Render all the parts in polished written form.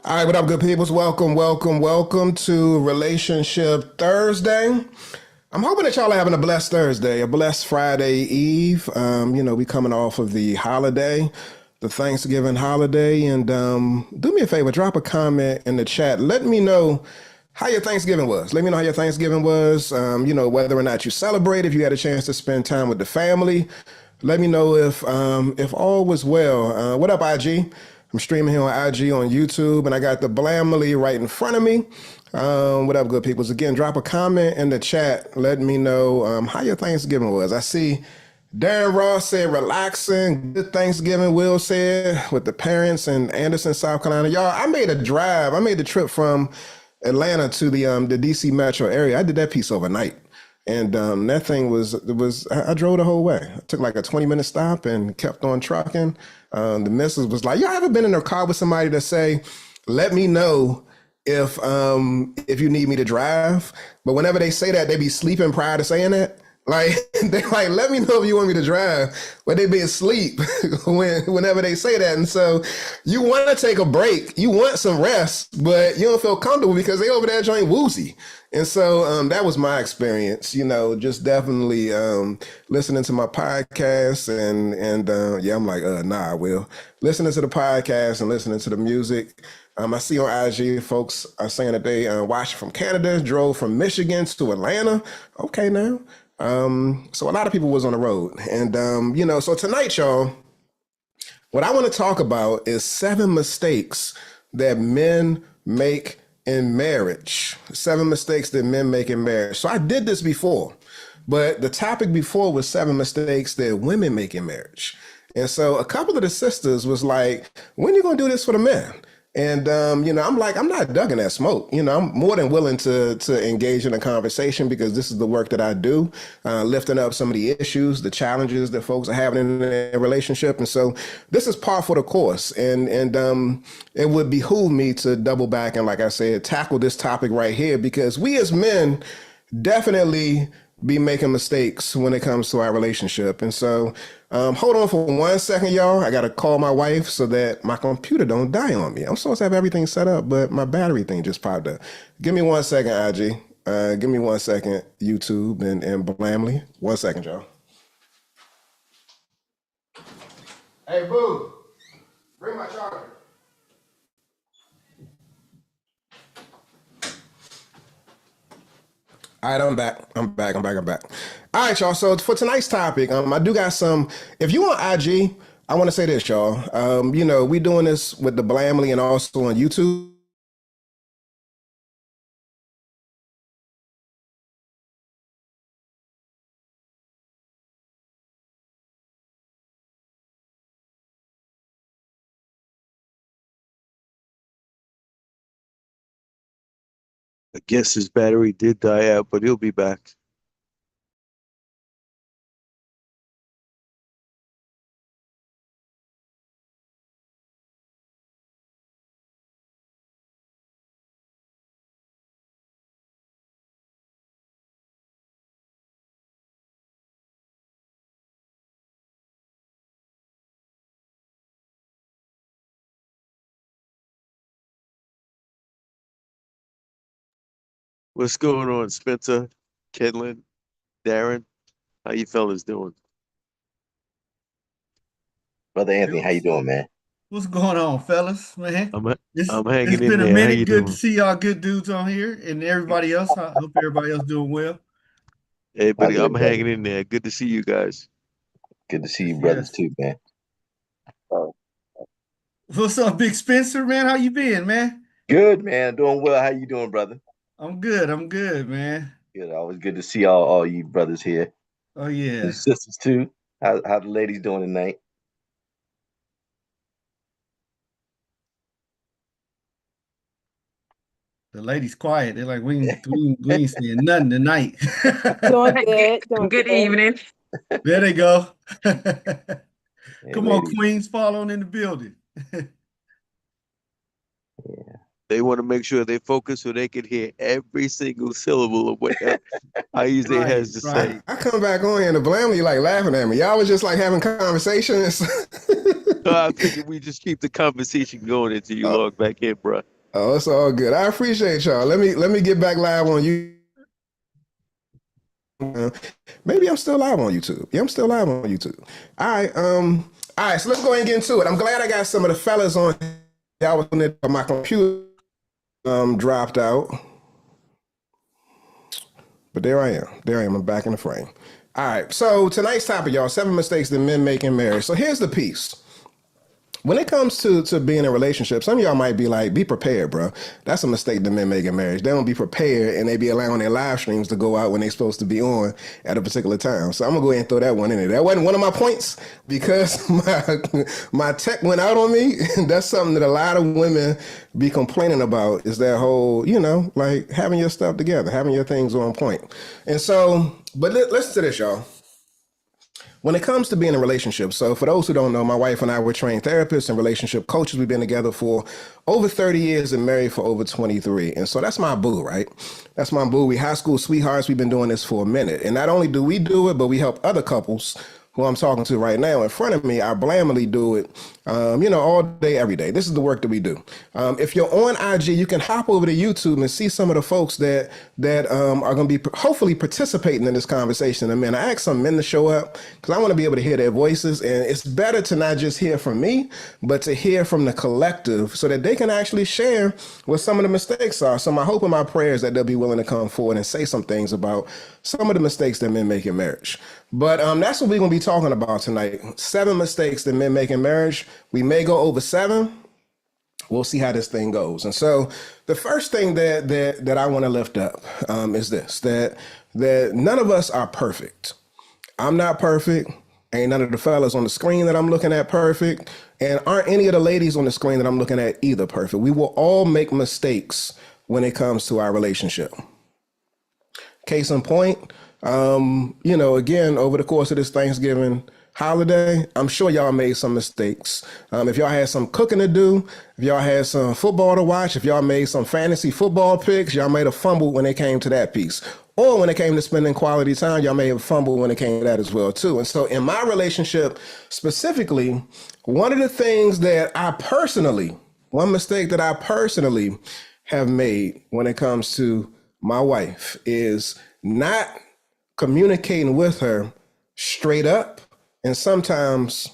All right, what up, good peoples? Welcome to Relationship Thursday. I'm hoping that y'all are having a blessed Thursday, a blessed Friday Eve. We coming off of the holiday, the Thanksgiving holiday, and do me a favor, drop a comment in the chat. Let me know how your Thanksgiving was. Let me know how your Thanksgiving was. Whether or not you celebrate, if you had a chance to spend time with the family. Let me know if all was well. What up, IG? I'm streaming here on IG on YouTube, and I got the Blamley right in front of me. What up, good peoples? Again, drop a comment in the chat. Let me know how your Thanksgiving was. I see Darren Ross said relaxing. Good Thanksgiving, Will said, with the parents in Anderson, South Carolina. Y'all, I made a drive. I made the trip from Atlanta to the DC metro area. I did that piece overnight. And that thing I drove the whole way. I took like a 20-minute stop and kept on trucking. The missus was like, "Y'all ever been in a car with somebody that say, let me know if you need me to drive?" But whenever they say that, they be sleeping prior to saying that. Like, they're like, "Let me know if you want me to drive," but they be asleep whenever they say that. And so you want to take a break, you want some rest, but you don't feel comfortable because they over there joint woozy. And so that was my experience, just definitely listening to my podcast I'm like, nah, I will. Listening to the podcast and listening to the music. I see on IG folks are saying that they watched from Canada, drove from Michigan to Atlanta. Okay, now. So a lot of people was on the road. And, so tonight, y'all, what I want to talk about is 7 mistakes that men make in marriage. 7 mistakes that men make in marriage. So I did this before, but the topic before was 7 mistakes that women make in marriage. And so a couple of the sisters was like, "When you going to do this for the men?" And, I'm like, I'm not ducking that smoke. I'm more than willing to engage in a conversation because this is the work that I do, lifting up some of the issues, the challenges that folks are having in their relationship. And so this is par for the course. And it would behoove me to double back and, like I said, tackle this topic right here because we as men definitely be making mistakes when it comes to our relationship. And so hold on for 1 second, y'all. I got to call my wife so that my computer don't die on me. I'm supposed to have everything set up, but my battery thing just popped up. Give me 1 second, IG. Give me 1 second, YouTube and Blamley. 1 second, y'all. Hey, boo, bring my charger. All right, I'm back. All right, y'all. So for tonight's topic, I do got some. If you on IG, I want to say this, y'all. We doing this with the Blamley and also on YouTube. I guess his battery did die out, but he'll be back. What's going on, Spencer, Kedlin, Darren? How you fellas doing? Brother Anthony, how you doing, man? What's going on, fellas, man? I'm It's I'm hanging in been a there. How minute. you Good to doing? see y'all good dudes on here and everybody else. I hope everybody else doing well. Hey, My buddy, I'm good brother. hanging in there. Good to see you guys. Good to see you, Yes, brothers, yes. too, man. Oh, What's up, Big Spencer, man? How you been, man? good, man. Doing well. How you doing, brother? I'm good. I'm good, man. Good. Always good to see all you brothers here. Oh And yeah. sisters, too. How the ladies doing tonight? The ladies quiet. They're like, we ain't saying nothing tonight. Doing Good, good, doing good good. evening. There they go. Hey, Come on, ladies. Queens, following in the building. Yeah. They want to make sure they focus so they can hear every single syllable of what Aize Right, has to say. right. I come back on here and the Blamley like laughing at me. Y'all was just like having conversations. So I figured we just keep the conversation going until you Oh, log back in, bro. Oh, it's all good. I appreciate y'all. Let me get back live on you. Maybe I'm still live on YouTube. Yeah, I'm still live on YouTube. All right, so let's go ahead and get into it. I'm glad I got some of the fellas on. I was on it, my computer dropped out. But there I am. There I am. I'm back in the frame. All right. So tonight's topic, y'all, 7 mistakes that men make in marriage. So here's the piece. When it comes to being in a relationship, some of y'all might be like, be prepared, bro. That's a mistake that men make in marriage. They don't be prepared and they be allowing their live streams to go out when they're supposed to be on at a particular time. So I'm going to go ahead and throw that one in there. That wasn't one of my points because my tech went out on me. That's something that a lot of women be complaining about is that whole, like having your stuff together, having your things on point. And so, but listen to this, y'all. When it comes to being in a relationship, so for those who don't know, my wife and I were trained therapists and relationship coaches. We've been together for over 30 years and married for over 23. And so that's my boo, right? That's my boo. We high school sweethearts. We've been doing this for a minute. And not only do we do it, but we help other couples who I'm talking to right now in front of me. I blandly do it, all day, every day. This is the work that we do. If you're on IG, you can hop over to YouTube and see some of the folks that are going to be hopefully participating in this conversation in a minute. I asked some men to show up because I want to be able to hear their voices. And it's better to not just hear from me, but to hear from the collective so that they can actually share what some of the mistakes are. So my hope and my prayer is that they'll be willing to come forward and say some things about some of the mistakes that men make in marriage. But that's what we're going to be talking about tonight. 7 mistakes that men make in marriage. We may go over 7. We'll see how this thing goes. And so the first thing that I want to lift up is this, that none of us are perfect. I'm not perfect. Ain't none of the fellas on the screen that I'm looking at perfect. And aren't any of the ladies on the screen that I'm looking at either perfect. We will all make mistakes when it comes to our relationship. Case in point, again, over the course of this Thanksgiving holiday, I'm sure y'all made some mistakes. If y'all had some cooking to do, if y'all had some football to watch, if y'all made some fantasy football picks, y'all may have fumbled when it came to that piece. Or when it came to spending quality time, y'all may have fumbled when it came to that as well, too. And so in my relationship specifically, one of the things that one mistake that I personally have made when it comes to my wife is not communicating with her straight up and sometimes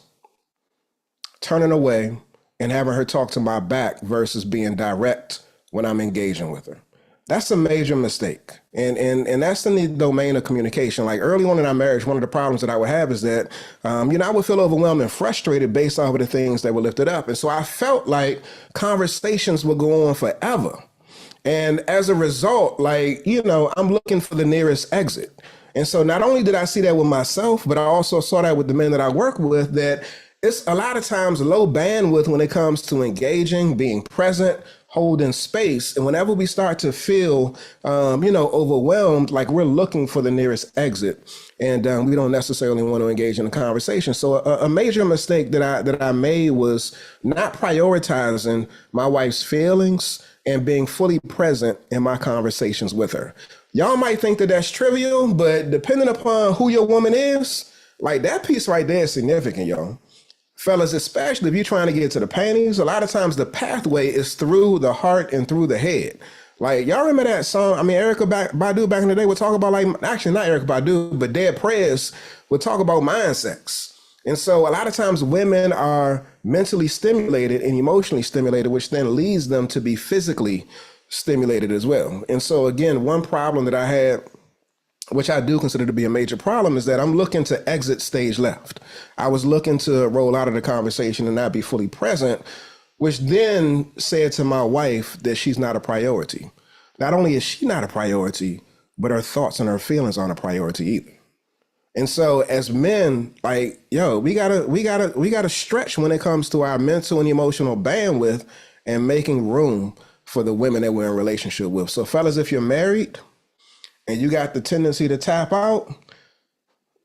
turning away and having her talk to my back versus being direct when I'm engaging with her. That's a major mistake. And that's in the domain of communication. Like early on in our marriage, one of the problems that I would have is that, I would feel overwhelmed and frustrated based off of the things that were lifted up. And so I felt like conversations would go on forever. And as a result, I'm looking for the nearest exit. And so not only did I see that with myself, but I also saw that with the men that I work with, that it's a lot of times low bandwidth when it comes to engaging, being present, holding space. And whenever we start to feel, overwhelmed, like we're looking for the nearest exit and we don't necessarily want to engage in a conversation. So a major mistake that I made was not prioritizing my wife's feelings and being fully present in my conversations with her. Y'all might think that that's trivial, but depending upon who your woman is, like that piece right there is significant, y'all. Fellas, especially if you're trying to get to the panties, a lot of times the pathway is through the heart and through the head. Like, y'all remember that song? Erica Badu back in the day would talk about, actually not Erica Badu, but Dead Prez would talk about mind sex. And so a lot of times women are mentally stimulated and emotionally stimulated, which then leads them to be physically stimulated as well. And so again, one problem that I had, which I do consider to be a major problem, is that I'm looking to exit stage left. I was looking to roll out of the conversation and not be fully present, which then said to my wife that she's not a priority. Not only is she not a priority, but her thoughts and her feelings aren't a priority either. And so as men, we gotta stretch when it comes to our mental and emotional bandwidth and making room for the women that we're in a relationship with. So fellas, if you're married and you got the tendency to tap out,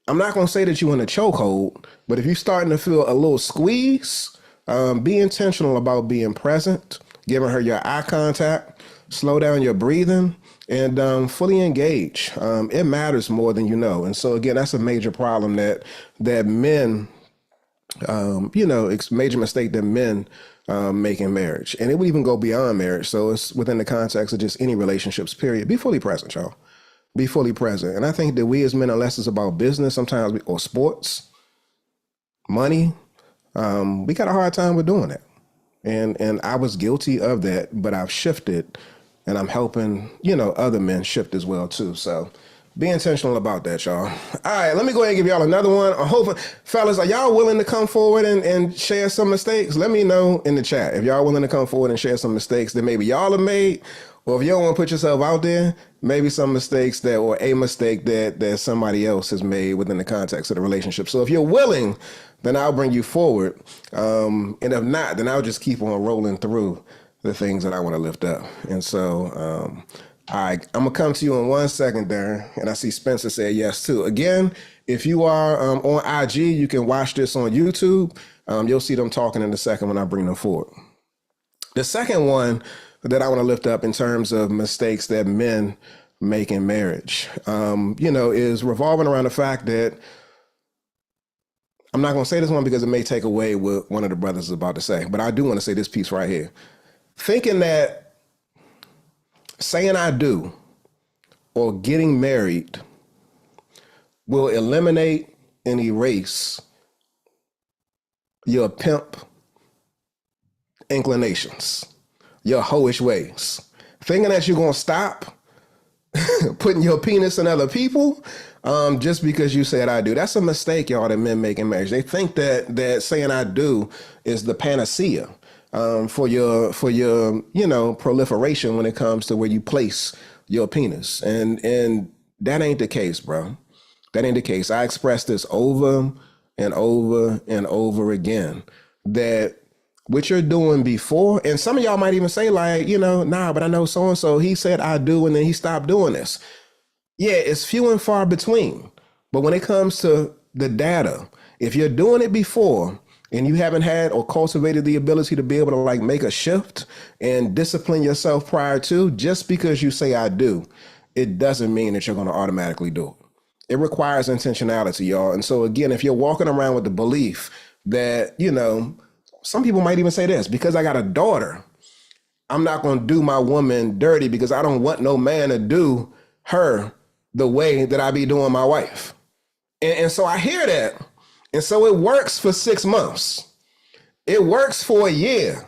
I'm not gonna say that you're in a chokehold, but if you're starting to feel a little squeeze, be intentional about being present, giving her your eye contact, slow down your breathing, and fully engage. It matters more than you know. And so again, that's a major problem that men, it's a major mistake that men making marriage. And it would even go beyond marriage. So it's within the context of just any relationships, period. Be fully present, y'all. Be fully present. And I think that we as men, unless it's about business sometimes or sports, money, we got a hard time with doing that. And I was guilty of that, but I've shifted and I'm helping, other men shift as well too. So be intentional about that, y'all. All right, let me go ahead and give y'all another one. I'm hoping, fellas, are y'all willing to come forward and share some mistakes? Let me know in the chat if y'all willing to come forward and share some mistakes that maybe y'all have made, or if you don't want to put yourself out there, maybe some mistakes or a mistake that somebody else has made within the context of the relationship. So if you're willing, then I'll bring you forward. And if not, then I'll just keep on rolling through the things that I want to lift up. And so, I'm going to come to you in 1 second, Darren. And I see Spencer said yes, too. Again, if you are on IG, you can watch this on YouTube. You'll see them talking in a second when I bring them forward. The second one that I want to lift up in terms of mistakes that men make in marriage, is revolving around the fact that I'm not going to say this one because it may take away what one of the brothers is about to say, but I do want to say this piece right here. Thinking that saying I do or getting married will eliminate and erase your pimp inclinations, your hoish ways. Thinking that you're going to stop putting your penis in other people just because you said I do. That's a mistake, y'all, that men make in marriage. They think that saying I do is the panacea for your proliferation when it comes to where you place your penis. And that ain't the case, bro. That ain't the case. I expressed this over and over and over again, that what you're doing before, and some of y'all might even say like, nah, but I know so-and-so, he said I do, and then he stopped doing this. Yeah, it's few and far between. But when it comes to the data, if you're doing it before and you haven't had or cultivated the ability to be able to like make a shift and discipline yourself prior to, just because you say I do, it doesn't mean that you're going to automatically do it. It requires intentionality, y'all. And so again, if you're walking around with the belief that, some people might even say this, because I got a daughter, I'm not going to do my woman dirty because I don't want no man to do her the way that I be doing my wife. And so I hear that. And so it works for 6 months. It works for a year.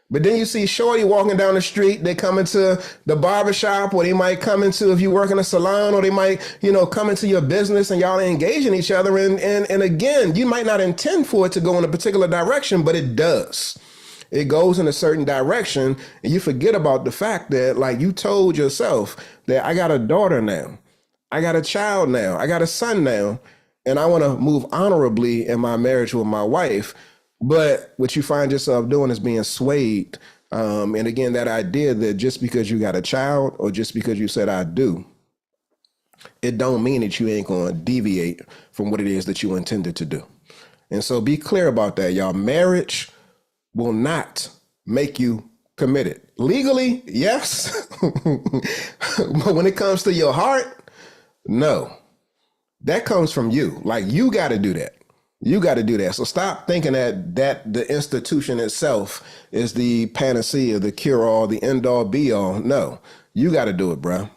But then you see shorty walking down the street, they come into the barbershop, or they might come into, if you work in a salon, or they might, come into your business and y'all engaging each other. And again, you might not intend for it to go in a particular direction, but it does. It goes in a certain direction, and you forget about the fact that, like, you told yourself that I got a daughter now, I got a child now, I got a son now, and I want to move honorably in my marriage with my wife. But what you find yourself doing is being swayed. And again, that idea that just because you got a child or just because you said I do, it don't mean that you ain't going to deviate from what it is that you intended to do. And so be clear about that, y'all. Marriage will not make you committed. Legally, yes. But when it comes to your heart, no. That comes from you. Like, you got to do that. You got to do that. So stop thinking that the institution itself is the panacea, the cure-all, the end-all, be-all. No, you got to do it, bro.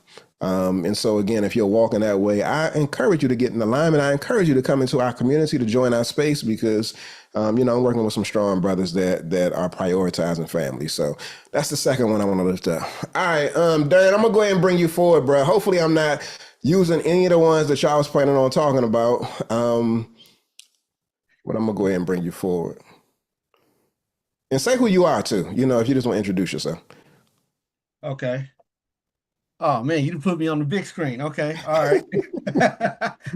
And so again, if you're walking that way, I encourage you to get in alignment. I encourage you to come into our community, to join our space, because I'm working with some strong brothers that are prioritizing family. So that's the second one I want to lift up. All right, Darren, I'm gonna go ahead and bring you forward, bro. Hopefully, I'm not using any of the ones that y'all was planning on talking about. But I'm gonna go ahead and bring you forward and say who you are too. If you just want to introduce yourself. Okay. Oh man, you put me on the big screen. Okay, all right.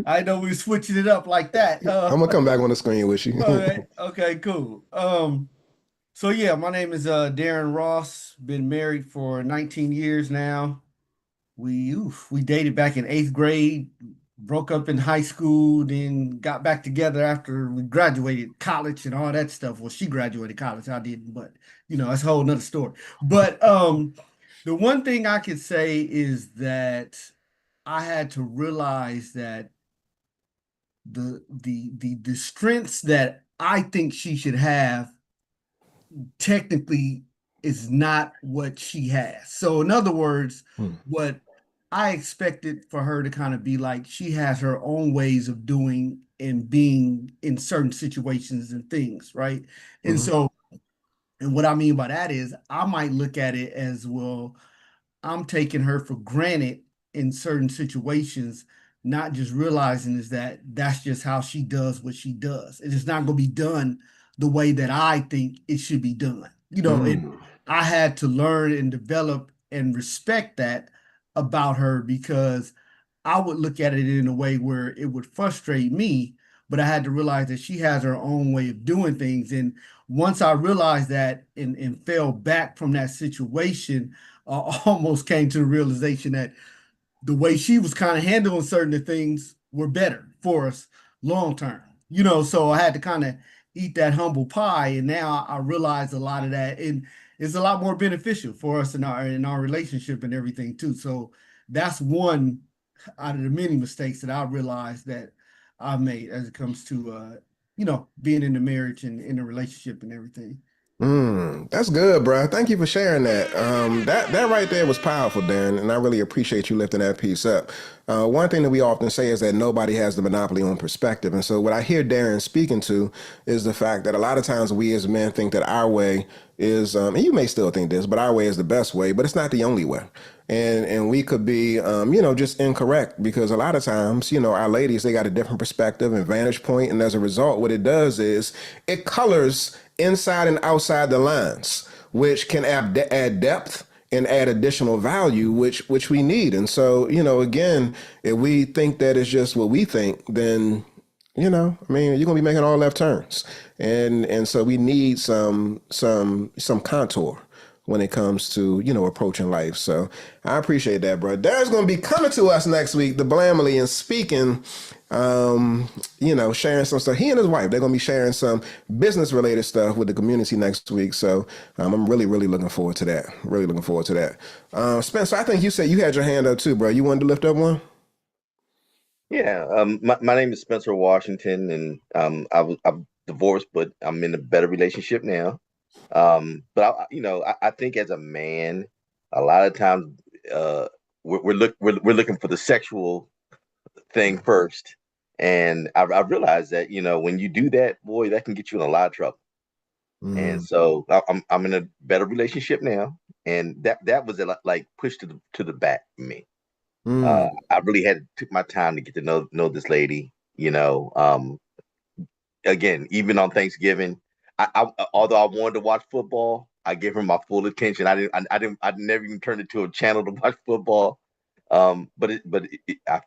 I know we were switching it up like that. I'm gonna come back on the screen with you. All right. Okay, cool. So yeah, my name is Darren Ross. Been married for 19 years now. We dated back in 8th grade, broke up in high school, then got back together after we graduated college and all that stuff. Well, she graduated college, I didn't, but that's a whole nother story. But the one thing I could say is that I had to realize that the strengths that I think she should have technically is not what she has. So in other words, Hmm. what I expected for her to kind of be like, she has her own ways of doing and being in certain situations and things, right? And Mhm. so, and what I mean by that is I might look at it as, well, I'm taking her for granted in certain situations, not just realizing is that that's just how she does what she does. It is not going to be done the way that I think it should be done. And Mm. I had to learn and develop and respect that about her, because I would look at it in a way where it would frustrate me, but I had to realize that she has her own way of doing things. And once I realized that and fell back from that situation, I almost came to the realization that the way she was kind of handling certain things were better for us long term. So I had to kind of eat that humble pie, and now I realize a lot of that, and it's a lot more beneficial for us in our relationship and everything too. So that's one out of the many mistakes that I realized that I made as it comes to being in the marriage and in a relationship and everything. That's good, bro. Thank you for sharing that. That right there was powerful, Darren, and I really appreciate you lifting that piece up. One thing that we often say is that nobody has the monopoly on perspective, and so what I hear Darren speaking to is the fact that a lot of times we as men think that our way is, and you may still think this, but our way is the best way, but it's not the only way. And we could be, just incorrect, because a lot of times, our ladies, they got a different perspective and vantage point, and as a result, what it does is it colors inside and outside the lines, which can add depth and add additional value, which we need. And so, again, if we think that it's just what we think, then you're gonna be making all left turns, and so we need some contour when it comes to approaching life. So I appreciate that, bro. Darren's gonna be coming to us next week, the Blamely, and speaking, sharing some stuff. He and his wife, they're gonna be sharing some business related stuff with the community next week. So I'm really, really looking forward to that. Really looking forward to that. Spencer, I think you said you had your hand up too, bro. You wanted to lift up one? Yeah. My name is Spencer Washington, and I'm divorced, but I'm in a better relationship now. But I think as a man, a lot of times, we're looking for the sexual thing first, and I've realized that when you do that, boy, that can get you in a lot of trouble. And Mm, so I'm in a better relationship now, and that was like pushed to the back for me. mm, I really had took my time to get to know this lady. Again, even on Thanksgiving, although I wanted to watch football, I gave her my full attention. I never even turned it to a channel to watch football. I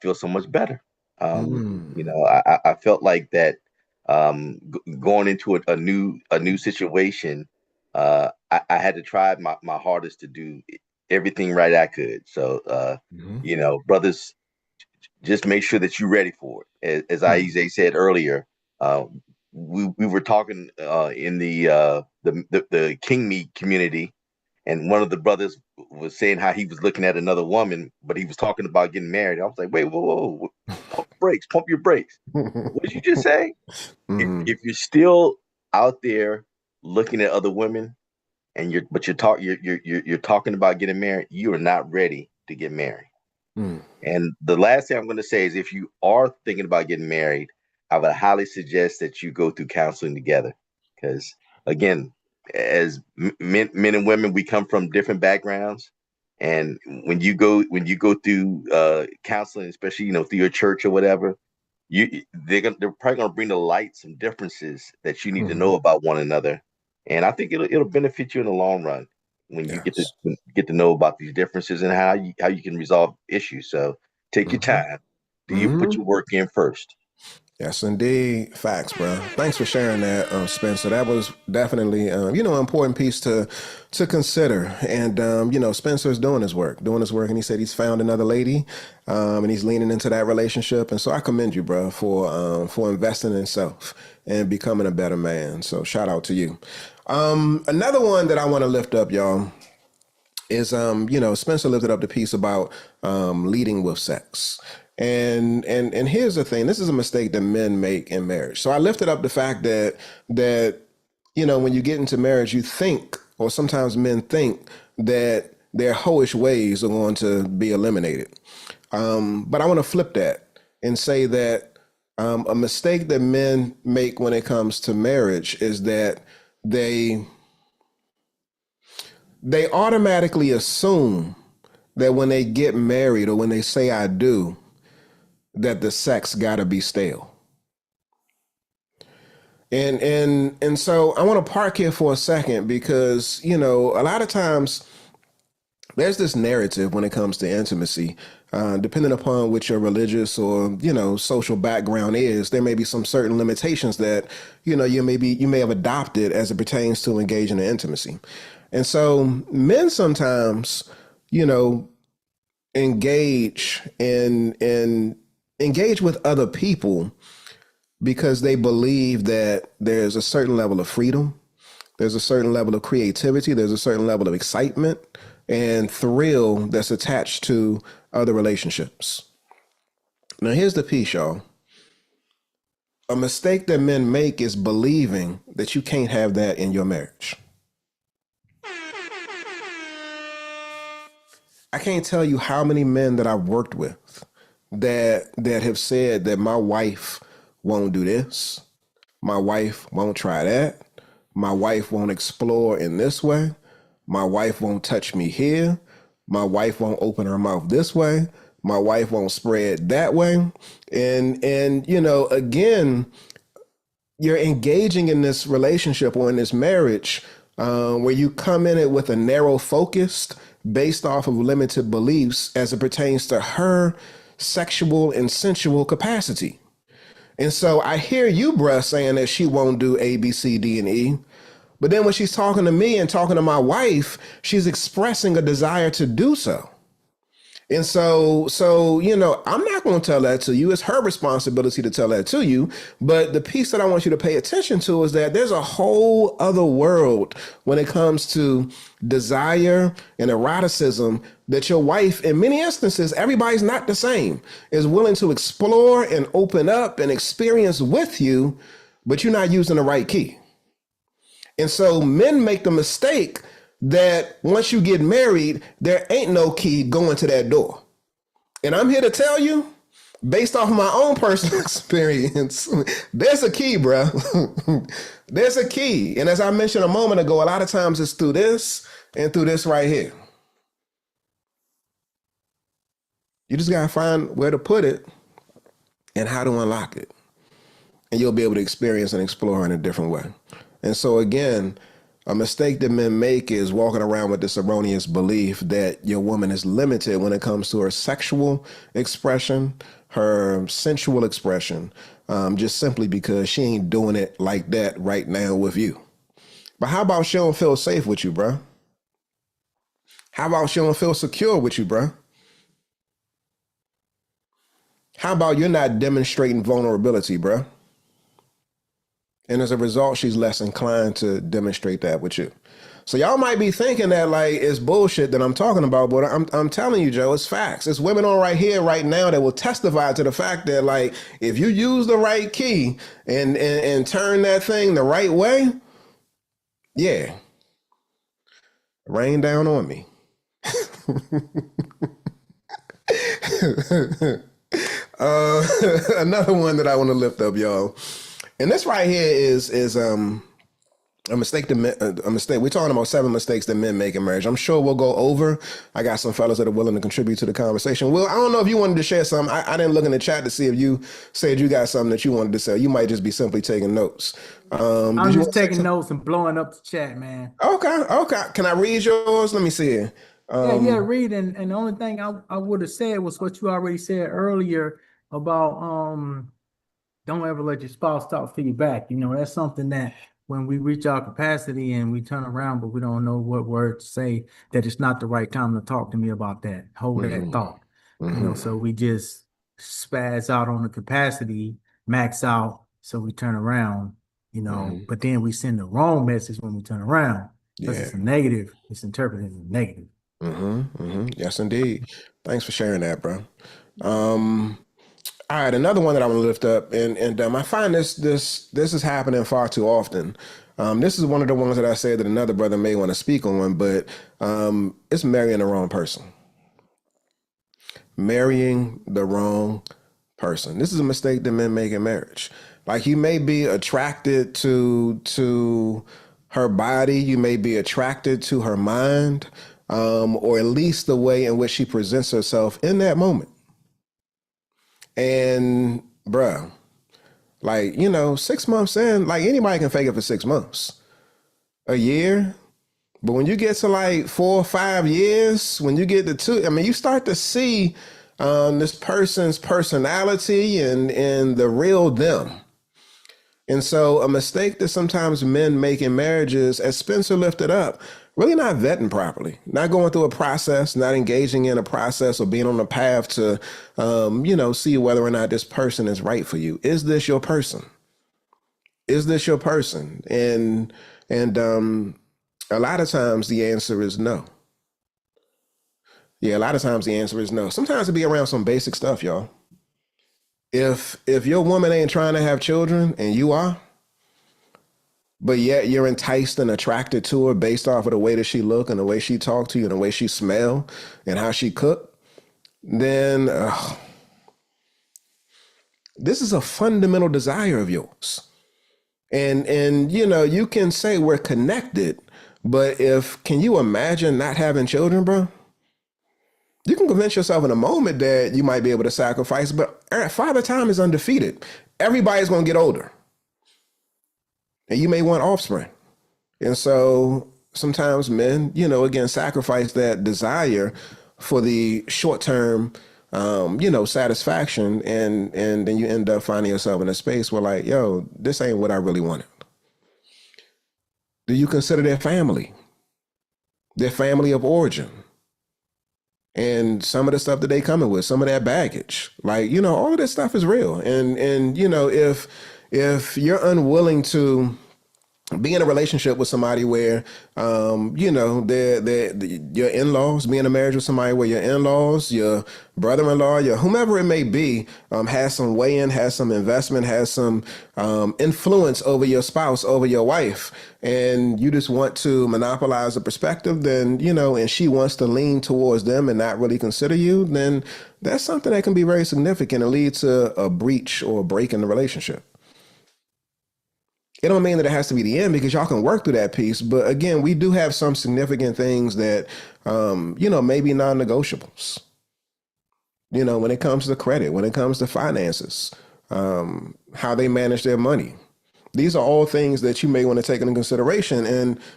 feel so much better. mm, I felt like that, going into a new situation. I had to try my hardest to do everything right I could. So, mhm, brothers, just make sure that you're ready for it. As mm. Aize said earlier, uh, we were talking in the King Me community, and one of the brothers was saying how he was looking at another woman, but he was talking about getting married. I was like, wait, whoa, whoa, pump your brakes. What did you just say? If Mhm, if you're still out there looking at other women, and you're talking about getting married, you are not ready to get married. mm. And the last thing I'm going to say is, if you are thinking about getting married, I would highly suggest that you go through counseling together. Because again, as men and women, we come from different backgrounds. And when you go through counseling, especially through your church or whatever, they're probably gonna bring to light some differences that you need to Mhm. know about one another. And I think it'll benefit you in the long run when you get to Yes. get to know about these differences and how you can resolve issues. So take your Mhm. time. Do you put Mhm. your work in first? Yes, indeed. Facts, bro. Thanks for sharing that, Spencer. That was definitely, an important piece to consider. And Spencer's doing his work, and he said he's found another lady, and he's leaning into that relationship. And so I commend you, bro, for investing in self and becoming a better man. So shout out to you. Another one that I want to lift up, y'all, is Spencer lifted up the piece about leading with sex. And here's the thing, this is a mistake that men make in marriage. So I lifted up the fact that when you get into marriage, you think, or sometimes men think, that their hoish ways are going to be eliminated. But I want to flip that and say that a mistake that men make when it comes to marriage is that they automatically assume that when they get married or when they say I do, that the sex gotta be stale. And so I want to park here for a second because, a lot of times there's this narrative when it comes to intimacy. Depending upon what your religious or social background is, there may be some certain limitations that you may have adopted as it pertains to engaging in intimacy. And so men sometimes engage with other people because they believe that there's a certain level of freedom, there's a certain level of creativity, there's a certain level of excitement and thrill that's attached to other relationships. Now, here's the piece, y'all. A mistake that men make is believing that you can't have that in your marriage. I can't tell you how many men that I've worked with that have said that my wife won't do this, my wife won't try that, my wife won't explore in this way, my wife won't touch me here, my wife won't open her mouth this way, my wife won't spread that way. And again, you're engaging in this relationship or in this marriage where you come in it with a narrow focus based off of limited beliefs as it pertains to her sexual and sensual capacity. And so I hear you, bruh, saying that she won't do A, B, C, D, and E. But then when she's talking to me and talking to my wife, she's expressing a desire to do so. And so, I'm not going to tell that to you. It's her responsibility to tell that to you. But the piece that I want you to pay attention to is that there's a whole other world when it comes to desire and eroticism that your wife, in many instances, everybody's not the same, is willing to explore and open up and experience with you, but you're not using the right key. And so men make the mistake that once you get married, there ain't no key going to that door. And I'm here to tell you, based off of my own personal experience, there's a key, bro. There's a key. And as I mentioned a moment ago, a lot of times it's through this and through this right here. You just got to find where to put it and how to unlock it. And you'll be able to experience and explore in a different way. And so again, a mistake that men make is walking around with this erroneous belief that your woman is limited when it comes to her sexual expression, her sensual expression, just simply because she ain't doing it like that right now with you. But how about she don't feel safe with you, bro? How about she don't feel secure with you, bro? How about you're not demonstrating vulnerability, bro? And as a result, she's less inclined to demonstrate that with you. So y'all might be thinking that like it's bullshit that I'm talking about, but I'm telling you, Joe, it's facts. It's women on right here, right now that will testify to the fact that like if you use the right key and turn that thing the right way, yeah, rain down on me. Another one that I want to lift up, y'all. And this right here is a mistake a mistake. We're talking about 7 mistakes that men make in marriage. I'm sure we'll go over. I got some fellas that are willing to contribute to the conversation. Will, I don't know if you wanted to share something. I didn't look in the chat to see if you said you got something that you wanted to say. You might just be simply taking notes. I'm just taking notes and blowing up the chat, man. Okay. Can I read yours? Let me see here. Read. And the only thing I would have said was what you already said earlier about don't ever let your spouse talk to you back. That's something that when we reach our capacity and we turn around, but we don't know what word to say, that it's not the right time to talk to me about that. Hold that thought. So we just spaz out on the capacity, max out. So we turn around, but then we send the wrong message when we turn around because it's a negative. It's interpreted as a negative. Yes, indeed. Thanks for sharing that, bro. All All right, another one that I want to lift up, and I find this is happening far too often. This is one of the ones that I said that another brother may want to speak on, but it's marrying the wrong person. Marrying the wrong person. This is a mistake that men make in marriage. Like, you may be attracted to her body, you may be attracted to her mind, or at least the way in which she presents herself in that moment. And bruh, like, 6 months in, like, anybody can fake it for 6 months, a year. But when you get to like 4 or 5 years, when you get to 2, I mean, you start to see this person's personality and the real them. And so a mistake that sometimes men make in marriages, as Spencer lifted up, really not vetting properly, not going through a process, not engaging in a process or being on a path to, see whether or not this person is right for you. Is this your person? Is this your person? And a lot of times the answer is no. Yeah, a lot of times the answer is no. Sometimes it be around some basic stuff, y'all. If your woman ain't trying to have children and you are, but yet you're enticed and attracted to her based off of the way that she look and the way she talk to you and the way she smell and how she cook, then this is a fundamental desire of yours. And you can say we're connected, but can you imagine not having children, bro? You can convince yourself in a moment that you might be able to sacrifice, but Father Time is undefeated. Everybody's going to get older. And you may want offspring. And so sometimes men, again, sacrifice that desire for the short-term, satisfaction. And then you end up finding yourself in a space where, like, yo, this ain't what I really wanted. Do you consider their family of origin? And some of the stuff that they coming with, some of that baggage, like, all of this stuff is real. And if you're unwilling to be in a relationship with somebody where, your in-laws, be in a marriage with somebody where your in-laws, your brother-in-law, your whomever it may be, has some weigh-in, has some investment, has some influence over your spouse, over your wife, and you just want to monopolize the perspective, then, and she wants to lean towards them and not really consider you, then that's something that can be very significant and lead to a breach or a break in the relationship. It don't mean that it has to be the end, because y'all can work through that piece. But again, we do have some significant things that, may be non-negotiables. When it comes to credit, when it comes to finances, how they manage their money. These are all things that you may want to take into consideration.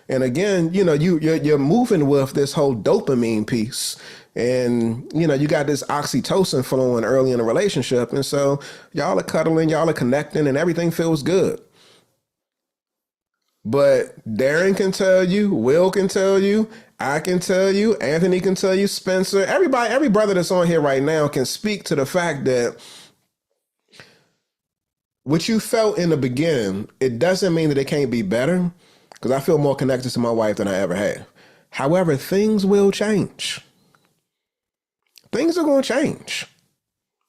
And again, you're moving with this whole dopamine piece. And, you got this oxytocin flowing early in a relationship. And so y'all are cuddling, y'all are connecting, and everything feels good. But Darren can tell you, Will can tell you, I can tell you, Anthony can tell you, Spencer, everybody, every brother that's on here right now can speak to the fact that what you felt in the beginning, it doesn't mean that it can't be better, because I feel more connected to my wife than I ever have. However, things will change. Things are going to change.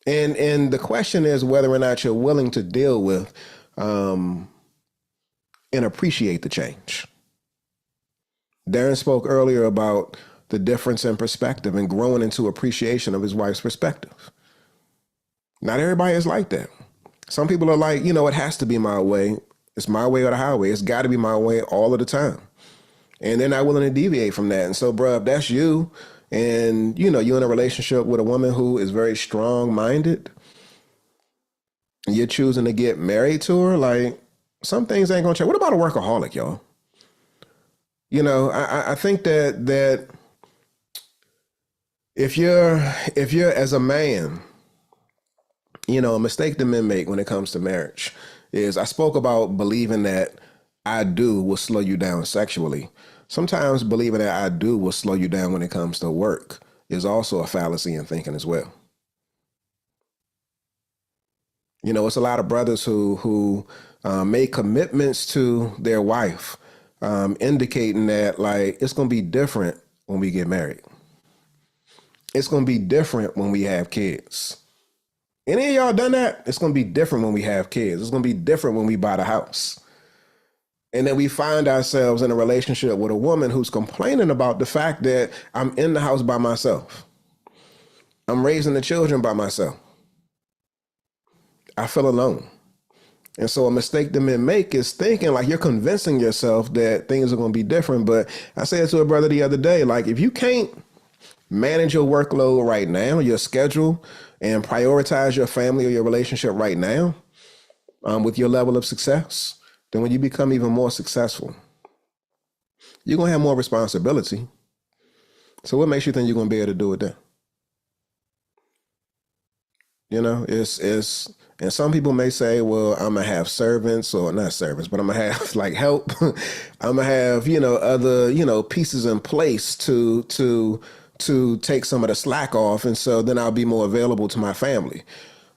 And the question is whether or not you're willing to deal with and appreciate the change. Darren spoke earlier about the difference in perspective and growing into appreciation of his wife's perspective. Not everybody is like that. Some people are like, it has to be my way. It's my way or the highway. It's got to be my way all of the time. And they're not willing to deviate from that. And so, bro, if that's you and, you're in a relationship with a woman who is very strong-minded and you're choosing to get married to her, like, some things ain't gonna change. What about a workaholic, y'all? I think that if you're as a man, a mistake that men make when it comes to marriage is, I spoke about believing that I do will slow you down sexually. Sometimes believing that I do will slow you down when it comes to work is also a fallacy in thinking as well. It's a lot of brothers who make commitments to their wife, indicating that, like, it's going to be different when we get married. It's going to be different when we have kids. Any of y'all done that? It's going to be different when we have kids. It's going to be different when we buy the house. And then we find ourselves in a relationship with a woman who's complaining about the fact that I'm in the house by myself. I'm raising the children by myself. I feel alone. And so a mistake that men make is thinking like you're convincing yourself that things are going to be different. But I said to a brother the other day, like if you can't manage your workload right now, your schedule, and prioritize your family or your relationship right now with your level of success, then when you become even more successful, you're going to have more responsibility. So what makes you think you're going to be able to do it then? You know, and some people may say, well, I'm gonna have servants, or not servants, but I'm gonna have like help. I'm gonna have, other, pieces in place to take some of the slack off. And so then I'll be more available to my family.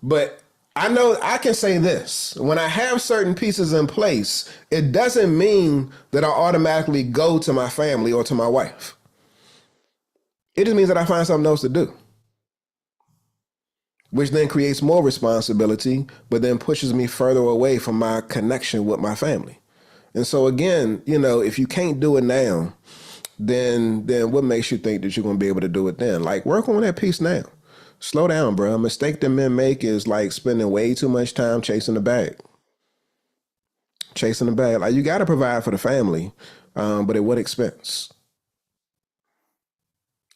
But I know I can say this: when I have certain pieces in place, it doesn't mean that I automatically go to my family or to my wife. It just means that I find something else to do, which then creates more responsibility, but then pushes me further away from my connection with my family. And so again, if you can't do it now, then what makes you think that you're going to be able to do it then? Like, work on that piece now. Slow down, bro. A mistake that men make is like spending way too much time chasing the bag. Chasing the bag. Like, you got to provide for the family, but at what expense?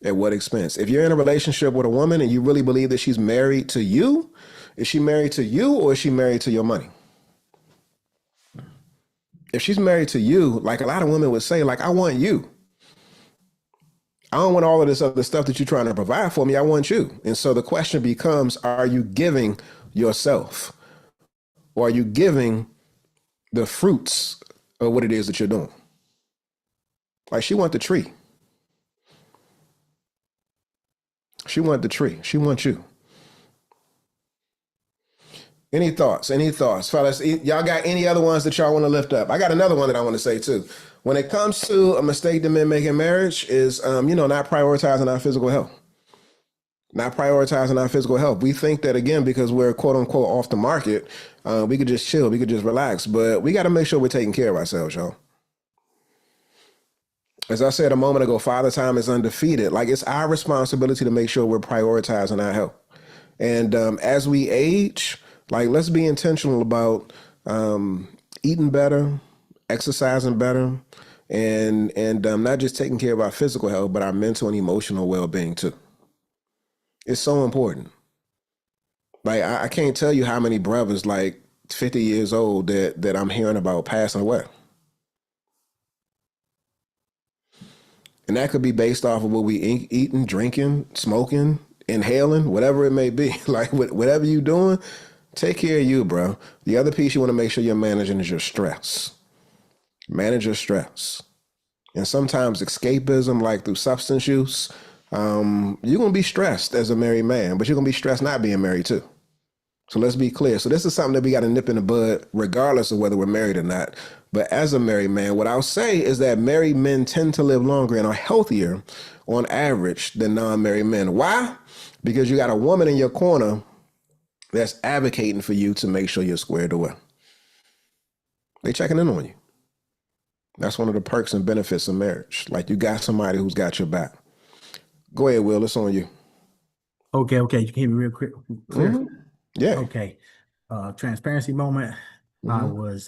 At what expense? If you're in a relationship with a woman and you really believe that she's married to you, is she married to you or is she married to your money? If she's married to you, like a lot of women would say, like, I want you. I don't want all of this other stuff that you're trying to provide for me. I want you. And so the question becomes, are you giving yourself? Or are you giving the fruits of what it is that you're doing? Like, she wants the tree. She wants the tree. She wants you. Any thoughts? Any thoughts? Fellas, y'all got any other ones that y'all want to lift up? I got another one that I want to say too. When it comes to a mistake that men make in marriage is, not prioritizing our physical health. Not prioritizing our physical health. We think that, again, because we're quote unquote off the market, we could just chill, we could just relax, but we got to make sure we're taking care of ourselves, y'all. As I said a moment ago, Father Time is undefeated. Like, it's our responsibility to make sure we're prioritizing our health. And as we age, like, let's be intentional about eating better, exercising better, and not just taking care of our physical health, but our mental and emotional well-being too. It's so important. Like, I can't tell you how many brothers, like 50 years old, that I'm hearing about passing away. And that could be based off of what we eating, drinking, smoking, inhaling, whatever it may be. Like, whatever you're doing, take care of you, bro. The other piece you want to make sure you're managing is your stress. Manage your stress. And sometimes escapism, like through substance use, you're going to be stressed as a married man, but you're going to be stressed not being married too. So let's be clear. So this is something that we got to nip in the bud, regardless of whether we're married or not. But as a married man, what I'll say is that married men tend to live longer and are healthier on average than non-married men. Why? Because you got a woman in your corner that's advocating for you to make sure you're squared away. They checking in on you. That's one of the perks and benefits of marriage. Like, you got somebody who's got your back. Go ahead, Will. It's on you. Okay. You can hear me real quick. Clear? Mhm. Yeah. Okay. Transparency moment. I was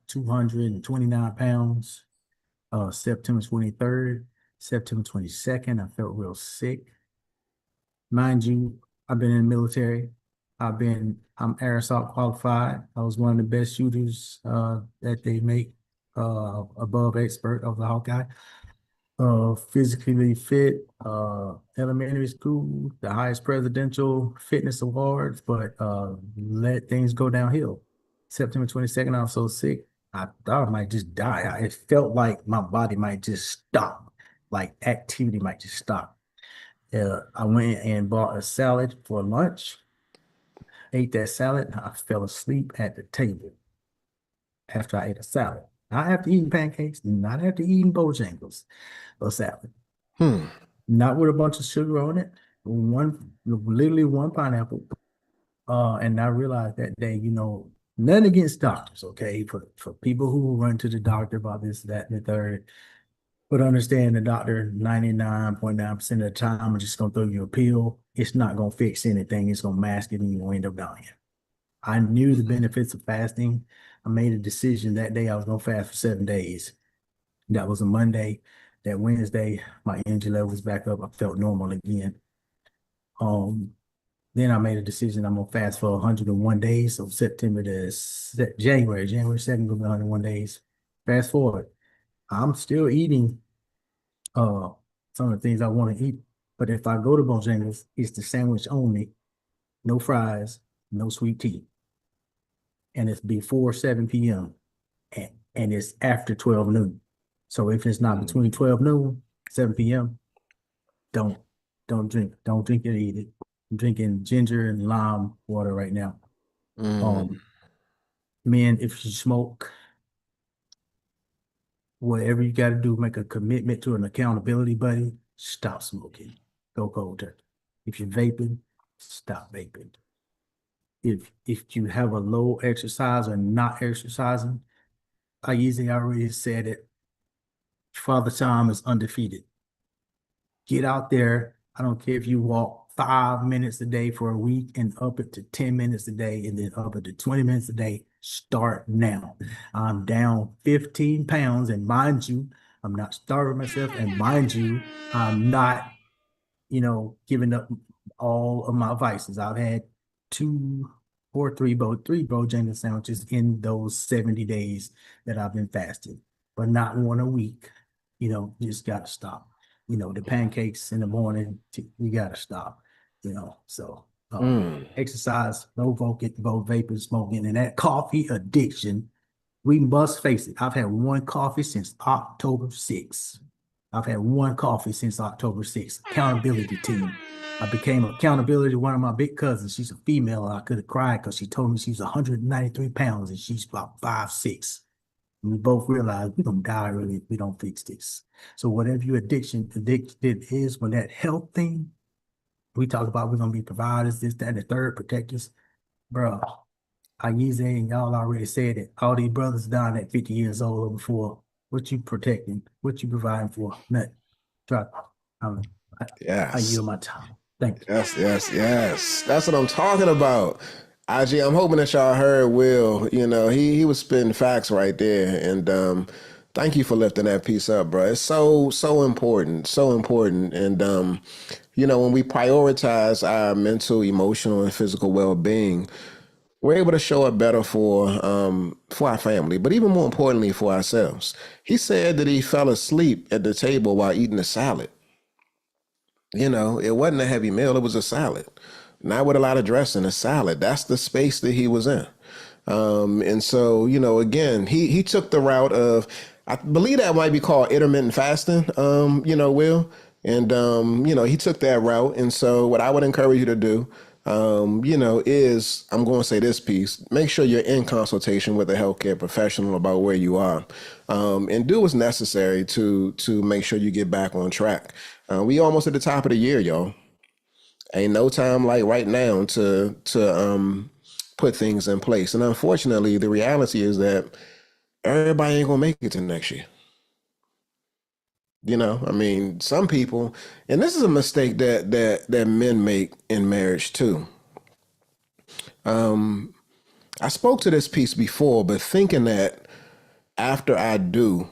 229 pounds. September 23rd, September 22nd, I felt real sick. Mind you, I've been in the military. I'm air assault qualified. I was one of the best shooters that they make above expert of the Hawkeye. Physically fit, elementary school, the highest presidential fitness awards, but let things go downhill. September 22nd, I was so sick, I thought I might just die. It felt like my body might just stop, like activity might just stop. I went and bought a salad for lunch, ate that salad, I fell asleep at the table after I ate a salad. Not after eating pancakes, not after eating Bojangles, a salad. Not with a bunch of sugar on it. Literally one pineapple, And I realized that day, nothing against doctors, okay? For people who run to the doctor about this, that, and the third, but understand the doctor 99.9% of the time is just gonna throw you a pill. It's not gonna fix anything. It's gonna mask it and you'll end up dying. I knew the benefits of fasting. I made a decision that day I was gonna fast for 7 days. That was a Monday. That Wednesday, my energy level was back up. I felt normal again. Then I made a decision I'm gonna fast for 101 days. So September to January 2nd, gonna be 101 days. Fast forward. I'm still eating some of the things I want to eat. But if I go to Bojangles, it's the sandwich only, no fries, no sweet tea. And it's before 7 p.m. and it's after 12 noon. So if it's not between 12 noon, 7 p.m., don't drink. Don't drink it or eat it. I'm drinking ginger and lime water right now. Men, if you smoke, whatever you got to do, make a commitment to an accountability buddy, stop smoking. Go cold turkey. If you're vaping, stop vaping. If you have a low exercise or not exercising, I already said it. Father Time is undefeated. Get out there. I don't care if you walk 5 minutes a day for a week and up it to 10 minutes a day and then up it to 20 minutes a day. Start now. I'm down 15 pounds, and mind you, I'm not starving myself, and mind you, I'm not, giving up all of my vices. I've had three Bojangles sandwiches in those 70 days that I've been fasting, but not one a week. You just gotta stop. The pancakes in the morning, you gotta stop. So exercise, no vaping, smoking, and that coffee addiction. We must face it. I've had one coffee since October 6th. Accountability team. I became accountability to one of my big cousins. She's a female, and I could have cried because she told me she's 193 pounds and she's about 5'6". And we both realized we're gonna die early if we don't fix this. So whatever your addicted is, when that health thing, we talk about we're gonna be providers, this, that, and the third, protectors. Bro, Ayize and y'all already said it. All these brothers dying at 50 years old or before. What you protecting? What you providing for? Nothing. I yield my time. Thank you. Yes. That's what I'm talking about. IG, I'm hoping that y'all heard Will. He was spitting facts right there. And thank you for lifting that piece up, bro. It's so important. So important. And when we prioritize our mental, emotional, and physical well-being, we're able to show up better for our family, but even more importantly for ourselves. He said that he fell asleep at the table while eating a salad. It wasn't a heavy meal, it was a salad. Not with a lot of dressing, a salad. That's the space that he was in. And so, again, he took the route of, I believe that might be called intermittent fasting, Will. And, he took that route. And so what I would encourage you to do, is, I'm going to say this piece, make sure you're in consultation with a healthcare professional about where you are, and do what's necessary to make sure you get back on track. We almost at the top of the year, y'all. Ain't no time like right now to put things in place. And unfortunately, the reality is that everybody ain't gonna make it to next year. Some people, and this is a mistake that men make in marriage too. I spoke to this piece before, but thinking that after I do,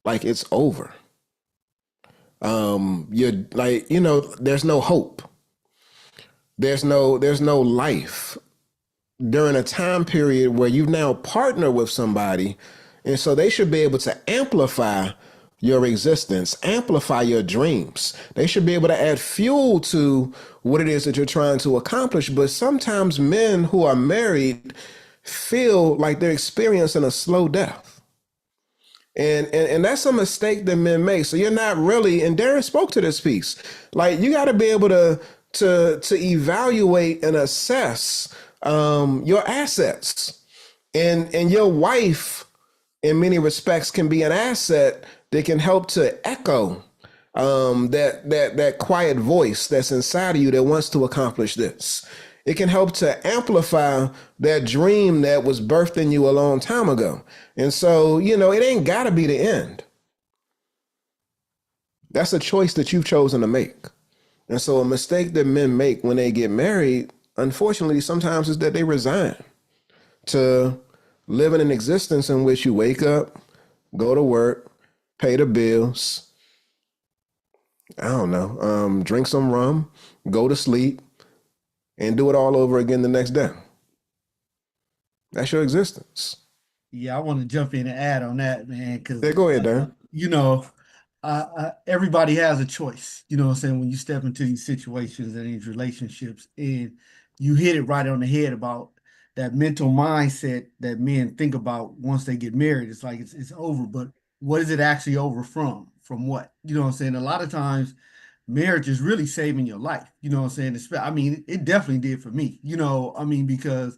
like it's over. You're like, there's no hope. There's no life during a time period where you've now partnered with somebody, and so they should be able to amplify your existence, amplify your dreams. They should be able to add fuel to what it is that you're trying to accomplish. But sometimes men who are married feel like they're experiencing a slow death. And that's a mistake that men make. So you're not really, and Darren spoke to this piece, like you got to be able to evaluate and assess your assets. And your wife, in many respects, can be an asset that can help to echo that quiet voice that's inside of you that wants to accomplish this. It can help to amplify that dream that was birthed in you a long time ago. And so, it ain't got to be the end. That's a choice that you've chosen to make. And so a mistake that men make when they get married, unfortunately, sometimes is that they resign to live in an existence in which you wake up, go to work, pay the bills, I don't know, drink some rum, go to sleep, and do it all over again the next day. That's your existence. Yeah, I want to jump in and add on that, man, because Yeah, go ahead, Darren. everybody has a choice. You know what I'm saying? When you step into these situations and these relationships, and you hit it right on the head about that mental mindset that men think about once they get married. It's like it's over, but what is it actually over from? From what? You know what I'm saying? A lot of times marriage is really saving your life. You know what I'm saying? I mean, it definitely did for me. Because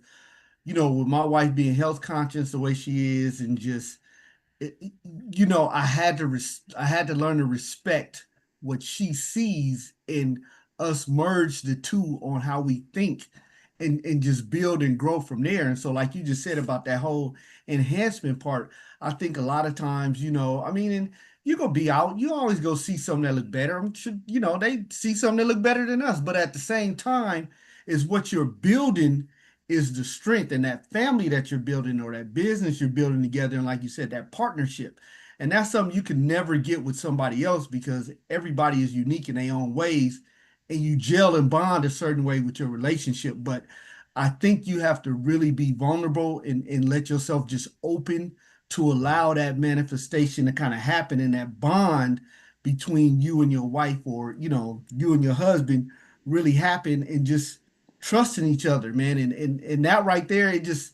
with my wife being health conscious the way she is, and just I had to learn to respect what she sees, and us merge the two on how we think, and just build and grow from there. And so, like you just said about that whole enhancement part, I think a lot of times, and you go be out, you always go see something that look better. I'm sure, they see something that look better than us, but at the same time, is what you're building is the strength, and that family that you're building, or that business you're building together. And like you said, that partnership. And that's something you can never get with somebody else, because everybody is unique in their own ways, and you gel and bond a certain way with your relationship. But I think you have to really be vulnerable, and let yourself just open to allow that manifestation to kind of happen, and that bond between you and your wife, or you and your husband, really happen, and just trusting each other, man. And that right there, it just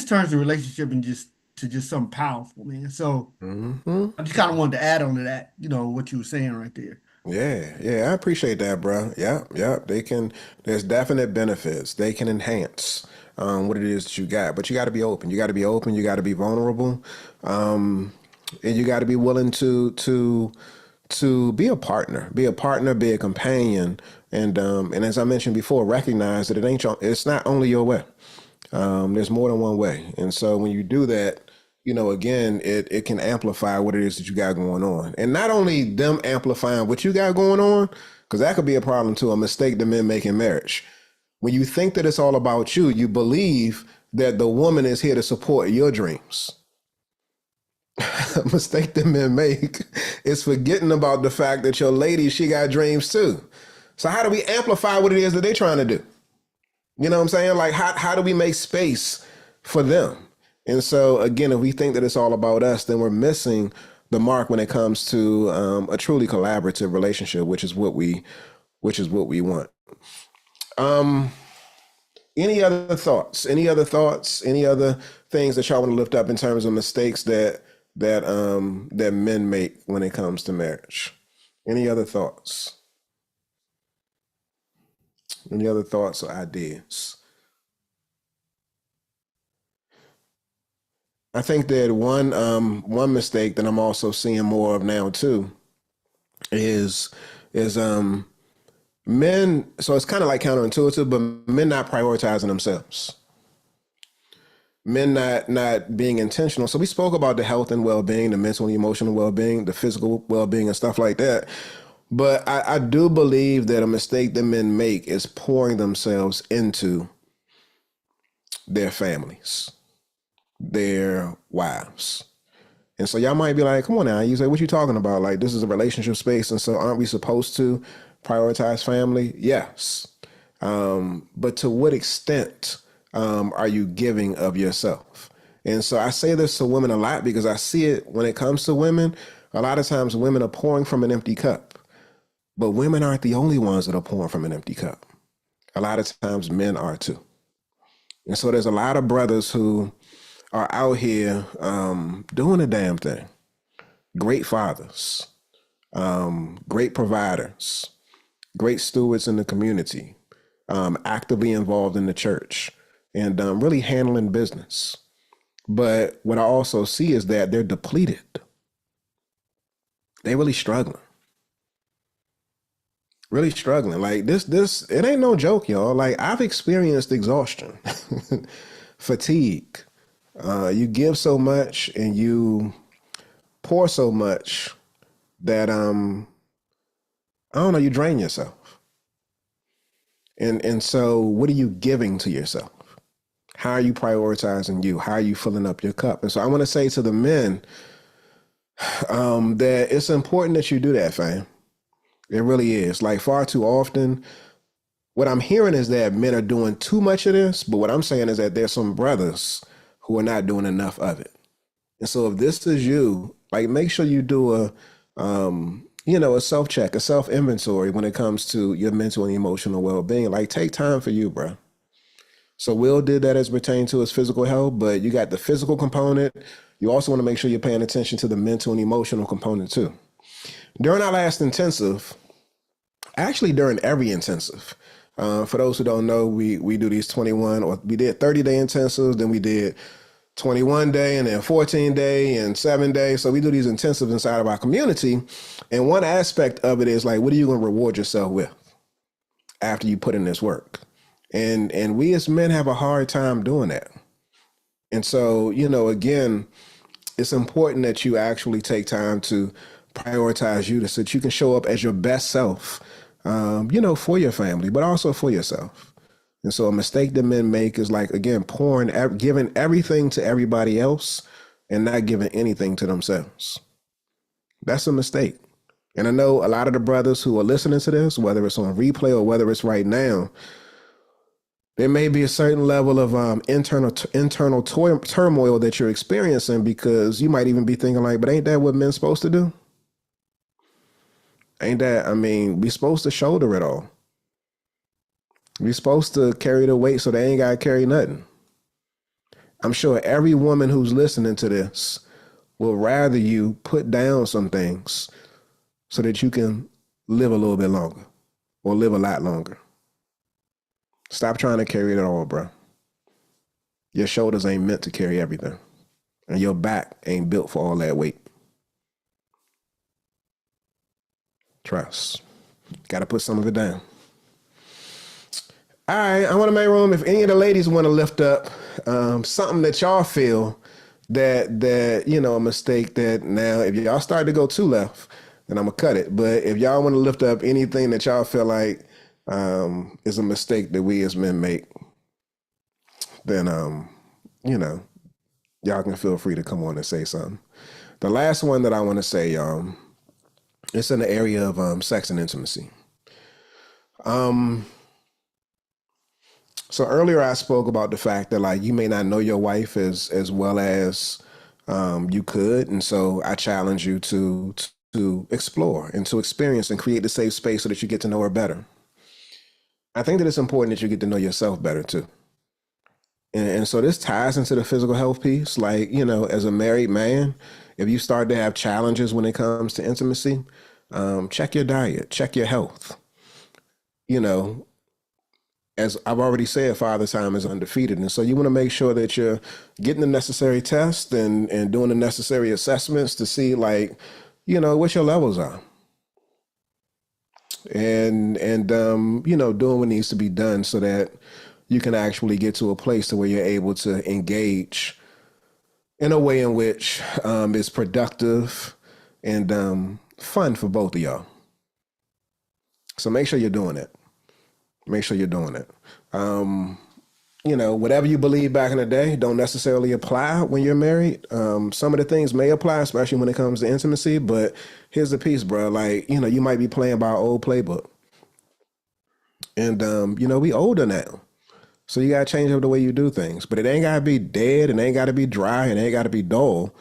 turns the relationship to just something powerful, man. So Mm-hmm. I just kind of wanted to add on to that, what you were saying right there. Yeah, I appreciate that, bro. Yeah. There's definite benefits. They can enhance what it is that you got, but you got to be open. You got to be open. You got to be vulnerable, and you got to be willing to be a partner, be a companion, and as I mentioned before, recognize that it's not only your way. There's more than one way, and so when you do that, again, it can amplify what it is that you got going on. And not only them amplifying what you got going on, because that could be a problem too, a mistake that men make in marriage. When you think that it's all about you, you believe that the woman is here to support your dreams. A mistake that men make is forgetting about the fact that your lady, she got dreams too. So how do we amplify what it is that they're trying to do? You know what I'm saying? Like, how do we make space for them? And so, again, if we think that it's all about us, then we're missing the mark when it comes to a truly collaborative relationship, which is what we want. Any other thoughts? Any other things that y'all want to lift up in terms of mistakes that men make when it comes to marriage? Any other thoughts? Any other thoughts or ideas? I think that one mistake that I'm also seeing more of now too is men. So it's kind of like counterintuitive, but men not prioritizing themselves. Men not being intentional. So we spoke about the health and well-being, the mental and emotional well-being, the physical well-being, and stuff like that. But I do believe that a mistake that men make is pouring themselves into their families, their wives. And so y'all might be like, come on now, you say, what you talking about? Like, this is a relationship space, and so aren't we supposed to prioritize family? Yes. But to what extent are you giving of yourself? And so I say this to women a lot because I see it when it comes to women. A lot of times women are pouring from an empty cup. But women aren't the only ones that are pouring from an empty cup. A lot of times men are too. And so there's a lot of brothers who are out here doing a damn thing. Great fathers, great providers, great stewards in the community, actively involved in the church, and really handling business. But what I also see is that they're depleted. They're really struggling. really struggling. Like this, it ain't no joke, y'all. Like I've experienced exhaustion, fatigue. You give so much and you pour so much that I don't know, you drain yourself. And so what are you giving to yourself? How are you prioritizing you? How are you filling up your cup? And so I want to say to the men that it's important that you do that, fam. It really is. Like far too often, what I'm hearing is that men are doing too much of this, but what I'm saying is that there's some brothers who are not doing enough of it. And so if this is you, like make sure you do a self-check, a self-inventory when it comes to your mental and emotional well-being. Like take time for you, bro. So Will did that as pertaining to his physical health, but you got the physical component. You also want to make sure you're paying attention to the mental and emotional component too. During our last intensive, actually during every intensive, for those who don't know, we do these 21, or we did 30-day intensives, then we did 21 day and then 14 day and 7 days. So we do these intensives inside of our community. And one aspect of it is like, what are you going to reward yourself with after you put in this work? And we as men have a hard time doing that. And so, again, it's important that you actually take time to prioritize you so that you can show up as your best self, for your family, but also for yourself. And so a mistake that men make is like, again, giving everything to everybody else and not giving anything to themselves. That's a mistake. And I know a lot of the brothers who are listening to this, whether it's on replay or whether it's right now, there may be a certain level of internal turmoil that you're experiencing, because you might even be thinking like, but ain't that what men's supposed to do? We supposed to shoulder it all. We're supposed to carry the weight so they ain't got to carry nothing. I'm sure every woman who's listening to this will rather you put down some things so that you can live a little bit longer or live a lot longer. Stop trying to carry it all, bro. Your shoulders ain't meant to carry everything, and your back ain't built for all that weight. Trust. Got to put some of it down. All right, I want to make room. If any of the ladies want to lift up something that y'all feel that a mistake that now, if y'all start to go too left, then I'm gonna cut it. But if y'all want to lift up anything that y'all feel like is a mistake that we as men make, then y'all can feel free to come on and say something. The last one that I want to say, y'all, it's in the area of sex and intimacy. So earlier I spoke about the fact that like you may not know your wife as well as you could, and so I challenge you to explore and to experience and create the safe space so that you get to know her better. I think that it's important that you get to know yourself better too. And so this ties into the physical health piece. Like, as a married man, if you start to have challenges when it comes to intimacy, check your diet, check your health. As I've already said, Father Time is undefeated. And so you want to make sure that you're getting the necessary tests and doing the necessary assessments to see what your levels are. And doing what needs to be done so that you can actually get to a place to where you're able to engage in a way in which is productive and fun for both of y'all. So make sure you're doing it. Make sure you're doing it. Whatever you believe back in the day don't necessarily apply when you're married. Some of the things may apply, especially when it comes to intimacy, but here's the piece, bro. Like, you might be playing by an old playbook. And, we older now. So you got to change up the way you do things. But it ain't got to be dead. It ain't got to be dry. It ain't got to be dull.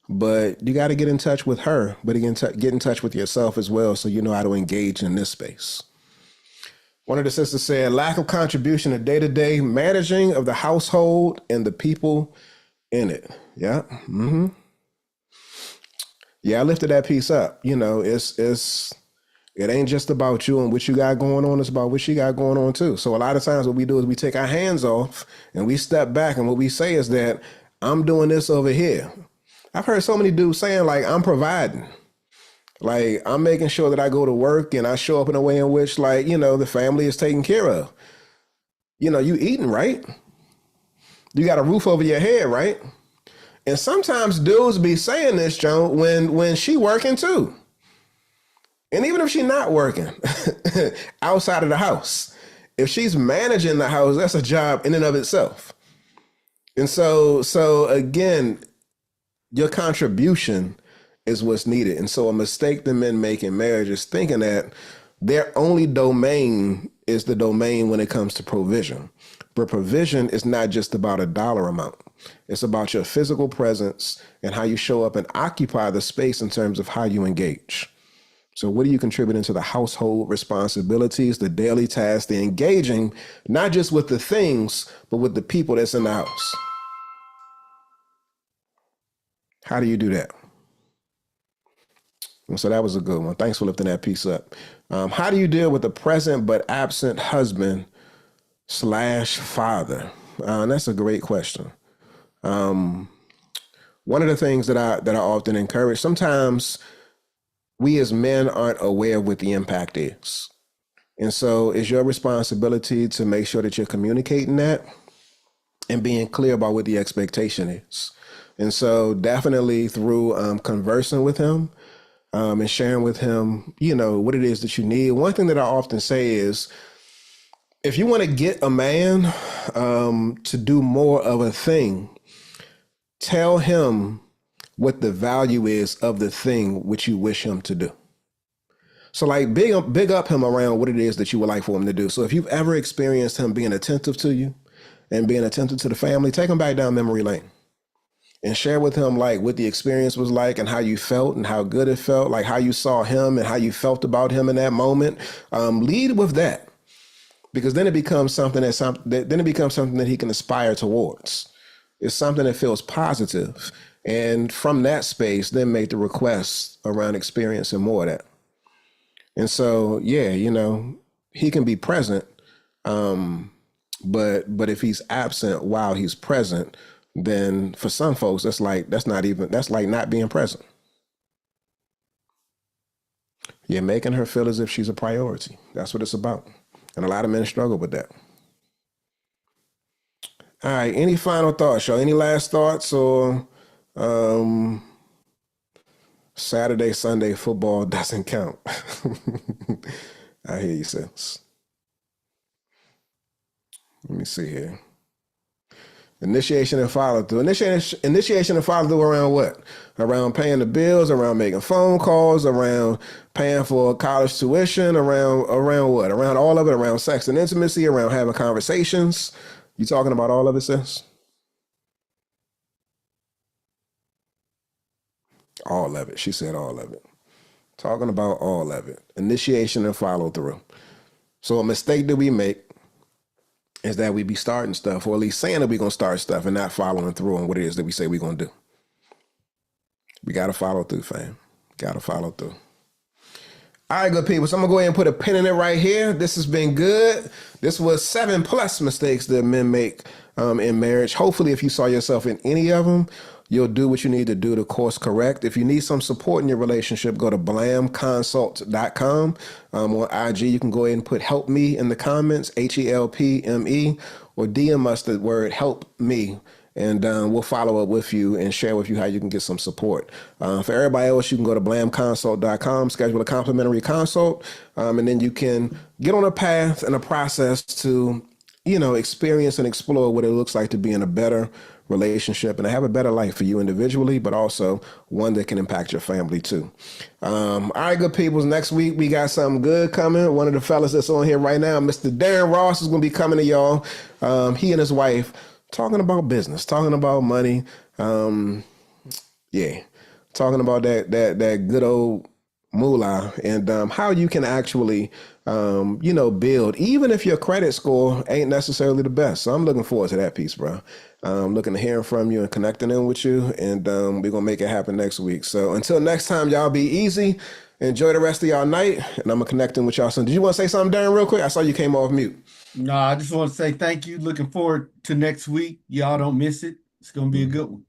But you got to get in touch with her, but get in touch with yourself as well so you know how to engage in this space. One of the sisters said, lack of contribution to day-to-day managing of the household and the people in it. Yeah. Mm-hmm. Yeah, I lifted that piece up. It ain't just about you and what you got going on. It's about what she got going on too. So a lot of times what we do is we take our hands off and we step back. And what we say is that I'm doing this over here. I've heard so many dudes saying like, I'm providing. Like, I'm making sure that I go to work and I show up in a way in which, like, the family is taken care of. You eating, right? You got a roof over your head, right? And sometimes dudes be saying this, Joan, when she working too. And even if she not working outside of the house, if she's managing the house, that's a job in and of itself. And so again, your contribution is what's needed. And so a mistake that men make in marriage is thinking that their only domain is the domain when it comes to provision. But provision is not just about a dollar amount. It's about your physical presence and how you show up and occupy the space in terms of how you engage. So what are you contributing to the household responsibilities, the daily tasks, the engaging, not just with the things, but with the people that's in the house? How do you do that? And so that was a good one. Thanks for lifting that piece up. How do you deal with a present but absent husband / father? That's a great question. One of the things that I often encourage, sometimes we as men aren't aware of what the impact is. And so it's your responsibility to make sure that you're communicating that and being clear about what the expectation is. And so definitely through conversing with him, and sharing with him, what it is that you need. One thing that I often say is, if you want to get a man to do more of a thing, tell him what the value is of the thing which you wish him to do. So like big up him around what it is that you would like for him to do. So if you've ever experienced him being attentive to you and being attentive to the family, take him back down memory lane. And share with him like what the experience was like and how you felt and how good it felt, like how you saw him and how you felt about him in that moment. Lead with that, because then it becomes something that he can aspire towards. It's something that feels positive. And from that space, then make the requests around experiencing more of that. And so, yeah, he can be present. But if he's absent while he's present, then for some folks, that's like not being present. You're making her feel as if she's a priority. That's what it's about. And a lot of men struggle with that. All right. Any final thoughts, y'all? Any last thoughts or Saturday, Sunday football doesn't count? I hear you, sis. Let me see here. Initiation and follow through. Initiation and follow through around what? Around paying the bills, around making phone calls, around paying for college tuition, around what? Around all of it, around sex and intimacy, around having conversations. You talking about all of it, sis? All of it. She said all of it. Talking about all of it. Initiation and follow through. So a mistake that we make is that we be starting stuff, or at least saying that we're going to start stuff and not following through on what it is that we say we're going to do. We got to follow through, fam. Got to follow through. All right, good people. So I'm going to go ahead and put a pin in it right here. This has been good. This was 7+ mistakes that men make in marriage. Hopefully, if you saw yourself in any of them, you'll do what you need to do to course correct. If you need some support in your relationship, go to blamconsult.com. On IG, you can go ahead and put help me in the comments, HELPME, or DM us the word help me. And we'll follow up with you and share with you how you can get some support. For everybody else, you can go to blamconsult.com, schedule a complimentary consult, and then you can get on a path and a process to, experience and explore what it looks like to be in a better relationship and to have a better life for you individually, but also one that can impact your family too. All right, good peoples. Next week, we got something good coming. One of the fellas that's on here right now, Mr. Darren Ross, is going to be coming to y'all. He and his wife talking about business, talking about money. Talking about that good old moolah and how you can actually, build, even if your credit score ain't necessarily the best. So I'm looking forward to that piece, bro. Looking to hearing from you and connecting in with you. And we're going to make it happen next week. So until next time, y'all be easy. Enjoy the rest of y'all night. And I'm going to connect in with y'all soon. Did you want to say something, Darren, real quick? I saw you came off mute. No, I just want to say thank you. Looking forward to next week. Y'all don't miss it. It's going to be a good one.